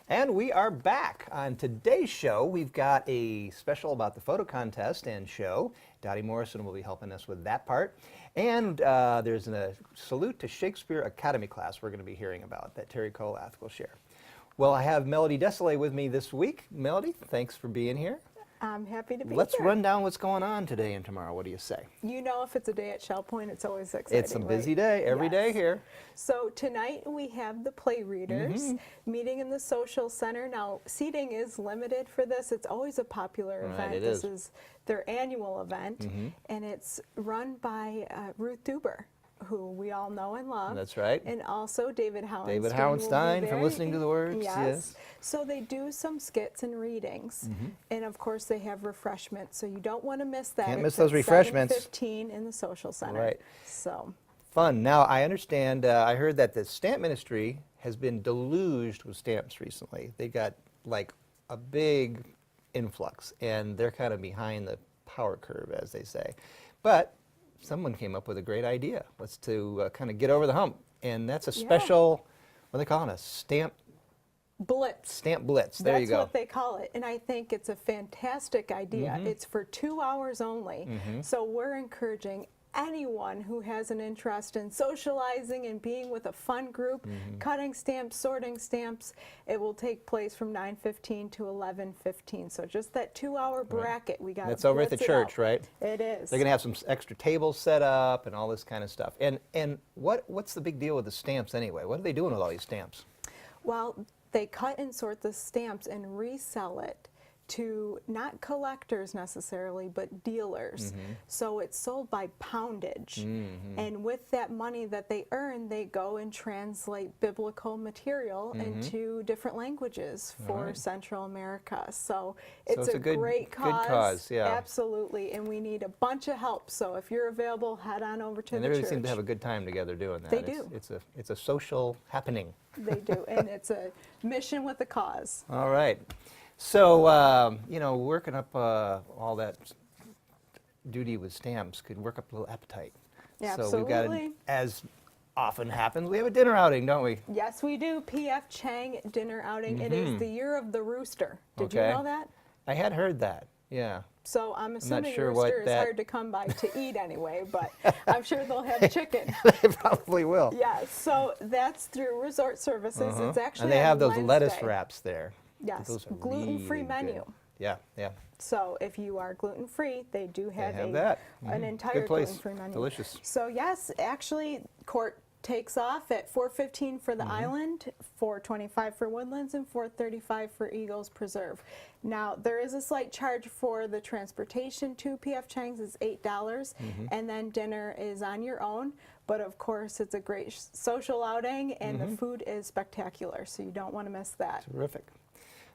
And we are back. On today's show, we've got a special about the photo contest and show. Dottie Morrison will be helping us with that part. And there's a Salute to Shakespeare Academy class we're going to be hearing about that Terry Colath will share. Well, I have Melody Desolé with me this week. Melody, thanks for being here. I'm happy to be Let's here. run down what's going on today and tomorrow. What do you say? You know, if it's a day at Shell Point, it's always exciting. It's a busy day, every day here. So tonight we have the play readers meeting in the social center. Now, seating is limited for this. It's always a popular event. This is their annual event, and it's run by Ruth Duber, who we all know and love. That's right. And also David Howenstein. David Howenstein from Listening to the Words. Yes. So they do some skits and readings. And of course they have refreshments. So you don't want to miss that. Can't miss those refreshments. 7:15 in the social center. Right. So fun. Now, I understand, I heard that the stamp ministry has been deluged with stamps recently. They got like a big influx, and they're kind of behind the power curve, as they say. But someone came up with a great idea. Let's to kind of get over the hump. And that's a special, what are they calling it? Stamp Blitz. Stamp Blitz. There you go. That's what they call it. And I think it's a fantastic idea. It's for 2 hours only. So we're encouraging anyone who has an interest in socializing and being with a fun group, cutting stamps, sorting stamps. It will take place from 9:15 to 11:15. So just that 2-hour bracket, we got. That's over at the church, right? It is. They're going to have some extra tables set up and all this kind of stuff. And what's the big deal with the stamps anyway? What are they doing with all these stamps? Well, they cut and sort the stamps and resell it to not collectors necessarily, but dealers. So it's sold by poundage. And with that money that they earn, they go and translate biblical material into different languages for Central America. So it's a great cause. Good cause, yeah. Absolutely. And we need a bunch of help. So if you're available, head on over to the church. And they really seem to have a good time together doing that. They do. It's a social happening. They do. And it's a mission with a cause. All right. So, you know, working up all that duty with stamps could work up a little appetite. Yeah, so we've got, as often happens, we have a dinner outing, don't we? Yes, we do. P.F. Chang dinner outing. It is the year of the rooster. Did you know that? I had heard that, yeah. So I'm assuming sure rooster what is hard to come by to eat anyway, but I'm sure they'll have chicken. They probably will. Yeah, so that's through Resort Services. It's actually and they have those Wednesday. lettuce wraps there. Yes, Those are gluten-free really menu. good. Yeah, yeah. So if you are gluten-free, they do have, an entire Good place. gluten-free menu. Delicious. So yes, actually, court takes off at 4:15 for the Island, 4:25 for Woodlands, and 4:35 for Eagles Preserve. Now, there is a slight charge for the transportation to P.F. Chang's. It's $8, and then dinner is on your own. But of course, it's a great social outing, and the food is spectacular, so you don't want to miss that. Terrific.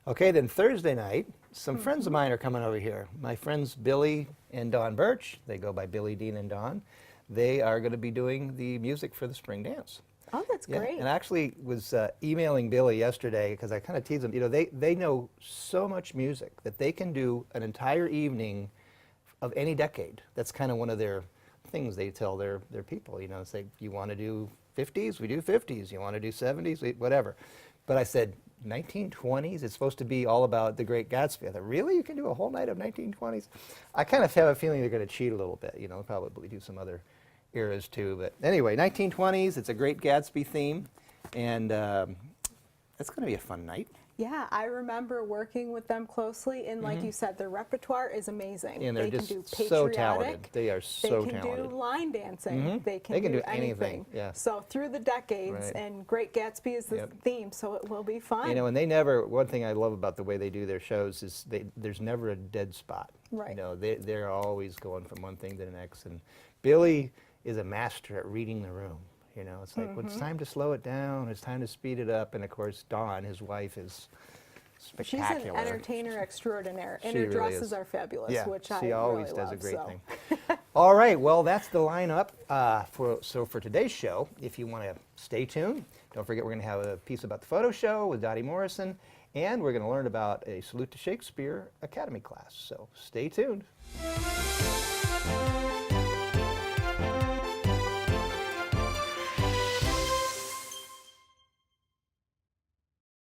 Okay, then Thursday night, some friends of mine are coming over here. My friends Billy and Dawn Birch, they go by Billy, Dean, and Dawn. They are going to be doing the music for the spring dance. Oh, that's great. And I actually was emailing Billy yesterday because I kind of teased them. You know, they know so much music that they can do an entire evening of any decade. That's kind of one of their things they tell their people. You know, say, you want to do 50s? We do 50s. You want to do 70s? Whatever. But I said, 1920s? It's supposed to be all about The Great Gatsby. I thought, really? You can do a whole night of 1920s? I kind of have a feeling they're going to cheat a little bit. You know, probably do some other eras too. But anyway, 1920s, it's a Great Gatsby theme. And it's going to be a fun night. Yeah, I remember working with them closely, and like you said, their repertoire is amazing. And they're they just can do so patriotic. Talented. They are so talented. They can do line dancing. They can do do anything. Yeah. So through the decades, and Great Gatsby is the theme, so it will be fun. You know, and one thing I love about the way they do their shows is there's never a dead spot. Right. You know, they're always going from one thing to the next. And Billy is a master at reading the room. You know, it's like when it's time to slow it down, it's time to speed it up. And of course, Dawn, his wife, is spectacular. She's an entertainer extraordinaire, and she her really dresses is. are fabulous, Yeah, which I she really always does love, a great so. thing. All right, well, that's the lineup for today's show. If you want to stay tuned, don't forget we're going to have a piece about the photo show with Dottie Morrison, and we're going to learn about a Salute to Shakespeare Academy class. So stay tuned.